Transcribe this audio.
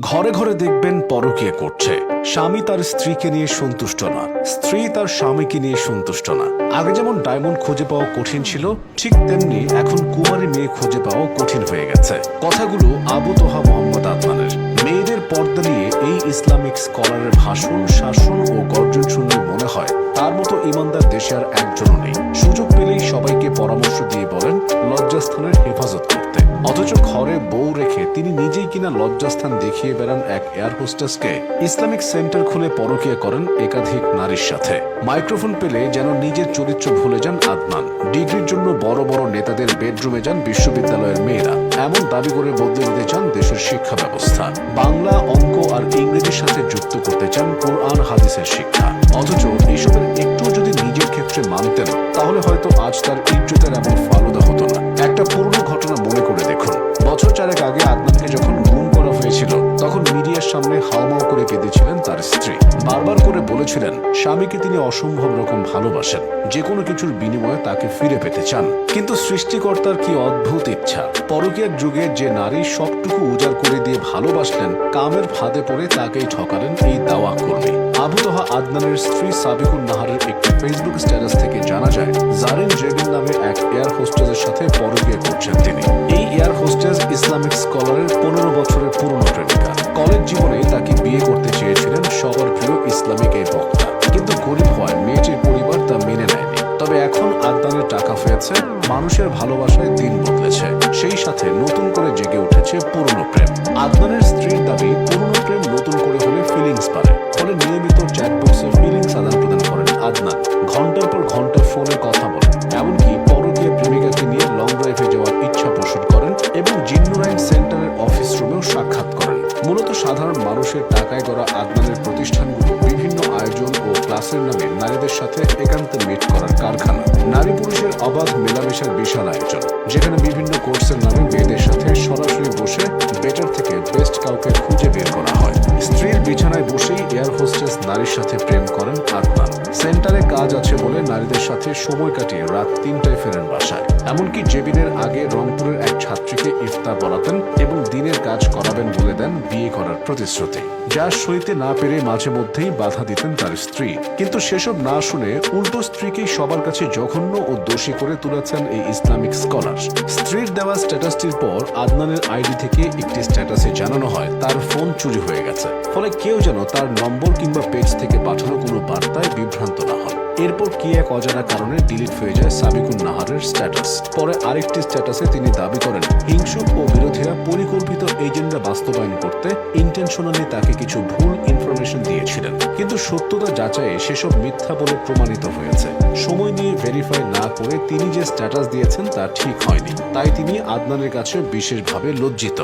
ঘরে ঘরে দেখবেন পরকীয়া করছে। স্বামী তার স্ত্রীকে নিয়ে সন্তুষ্ট না, স্ত্রী তার স্বামীকে নিয়ে সন্তুষ্ট না। আগে যেমন ডায়মন্ড খুঁজে পাওয়া কঠিন ছিল, ঠিক তেমনি এখন কুমারী মেয়ে খুঁজে পাওয়া কঠিন হয়ে গেছে। কথাগুলো আবু তোহা মোহাম্মদ আদনানের। মেয়েদের পর্দা নিয়ে এই ইসলামিক স্কলারের ভাষণ, শাসন ও গর্জন শুনলে মনে হয় তার মতো ইমানদার দেশে আর একজনও নেই। সুযোগ পেলেই সবাইকে পরামর্শ দিয়ে বলেন লজ্জাস্থানের হেফাজত করতে, অথচ ঘরে বউ রেখে তিনি নিজেই কিনা লজ্জাস্থান দেখিয়ে বেড়ান এক এয়ার হোস্টেসকে। ইসলামিক সেন্টার খুলে পরকীয়া করেন একাধিক নারীর সাথে। মাইক্রোফোন পেলে যেন নিজের চরিত্র ভুলে যান আদনান। ডিগ্রির জন্য বড় বড় নেতাদের বেডরুমে যান বিশ্ববিদ্যালয়ের মেয়েরা, এমন দাবি করে বদলে দিতে চান দেশের শিক্ষা ব্যবস্থা। বাংলা, অঙ্ক আর ইংরেজির সাথে যুক্ত করতে চান কোরআন হাদিসের শিক্ষা। অথচ এইসবের একটু যদি নিজের ক্ষেত্রে মানতেন, তাহলে হয়তো আজ তার ইজ্জতের এমন ফালুদা হতো না। একটা পুরনো ঘটনা মনে করে দেখুন। বছর 4 আগে আদনানকে যখন গুম করা হয়েছিল, তখন মিডিয়ার সামনে হাউমাউ করে কেঁদেছিলেন তার স্ত্রী। বারবার করে বলেছিলেন স্বামীকে তিনি অসম্ভব রকম ভালোবাসেন, যে কোনো কিছুর বিনিময়ে তাকে ফিরে পেতে চান। কিন্তু সৃষ্টিকর্তার কি অদ্ভুত ইচ্ছা, পরকীয়ার যুগে যে নারী সবটুকু উজাড় করে দিয়ে ভালোবাসলেন, কামের ফাঁদে পড়ে তাকেই ঠকালেন এই দাওয়া কর্মী। আবু তোহা আদনানের স্ত্রী সাবিকুন নাহারের একটি ফেসবুক স্ট্যাটাস থেকে জানা যায়, জারিন জেবিন নামে এক এয়ার হোস্টেসের সাথে পরকীয়া করছেন তিনি। এই এয়ার হোস্টেস ইসলামিক স্কলারের 15 বছরের পুরনো প্রেমিকা। কলেজ জীবনে তাকে বিয়ে করতে চেয়েছিলেন সবার প্রিয় ইসলামিক এই বক্তা, কিন্তু গরিব হওয়ায় মেয়েটির পরিবার তা মেনে নেয়নি। তবে এখন আদনানের টাকা হয়েছে, মানুষের ভালোবাসায় দিন বদলেছে, সেই সাথে নতুন করে জেগে উঠেছে পুরনো প্রেম। আদনানের স্ত্রীর দাবি, পুরনো প্রেম নতুন করে হলে ফিলিংস পারে, ফলে নিয়মিত চ্যাট বক্সে ফিলিংস আদান প্রদান করেন আদনান। ঘন্টার পর ঘন্টা ফোনে কথা বলেন, এমনকি পরকীয়া প্রেমিকাকে নিয়ে লং ড্রাইভে যাওয়ার ইচ্ছা পোষণ করেন এবং জিন্নুরাইন সেন্টারের অফিস রুমেও সাক্ষাৎ করেন। মূলত সাধারণ মানুষের টাকায় গড়া আদনানের প্রতিষ্ঠানগুলো বিভিন্ন আয়োজন ও ক্লাসের নামে নারীদের সাথে একান্তে মিট করার কারখানা। নারী পুরুষের অবাধ মেলামেশার বিশাল আয়োজন, যেখানে বিভিন্ন কোর্সের নামে মেয়েদের সাথে সরাসরি বসে বেটার থেকে বেস্ট কাউকে খুঁজে বের করা হয়। স্ত্রীর বিছানায় বসেই এয়ার হোস্টেস নারীর সাথে প্রেম করেন আদনান। সেন্টারে কাজ আছে বলে নারীদের সাথে সময় কাটিয়ে রাত 3টায় ফেরেন বাসায়। এমনকি জেবিনের আগে রংপুরের এক ছাত্রীকে ইফতার পড়াতেন এবং দিনের কাজ করাবেন বলে দেন বিয়ে করার প্রতিশ্রুতি, যা সইতে না পেরে মাঝে মধ্যেই বাধা দিতেন তার স্ত্রী। কিন্তু সেসব না শুনে উল্টো স্ত্রীকেই সবার কাছে জঘন্য ও দোষী করে তুলেছেন এই ইসলামিক স্কলার। স্ত্রীর দেওয়া স্ট্যাটাসটির পর আদনানের আইডি থেকে একটি স্ট্যাটাসে জানানো হয় তার ফোন চুরি হয়ে গেছে, ফলে কেউ যেন তার নম্বর কিংবা পেজ থেকে পাঠানো কোনো বার্তায় বিভ্রান্ত না হন। এরপর কি এক অজানা কারণে ডিলিট হয়ে যায় সাবিকুন নাহারের স্ট্যাটাস। পরে আরেকটি স্ট্যাটাসে তিনি দাবি করেন হিংসুক ও বিরোধীরা পরিকল্পিত এজেন্ডা বাস্তবায়ন করতে ইন্টেনশনালি তাকে কিছু ভুল ইনফরমেশন দিয়েছিলেন, কিন্তু সত্যতা যাচাইয়ে সেসব মিথ্যা বলে প্রমাণিত হয়েছে। সময় নিয়ে ভেরিফাই না করে তিনি যে স্ট্যাটাস দিয়েছেন তা ঠিক হয়নি, তাই তিনি আদনানের কাছে বিশেষভাবে লজ্জিত।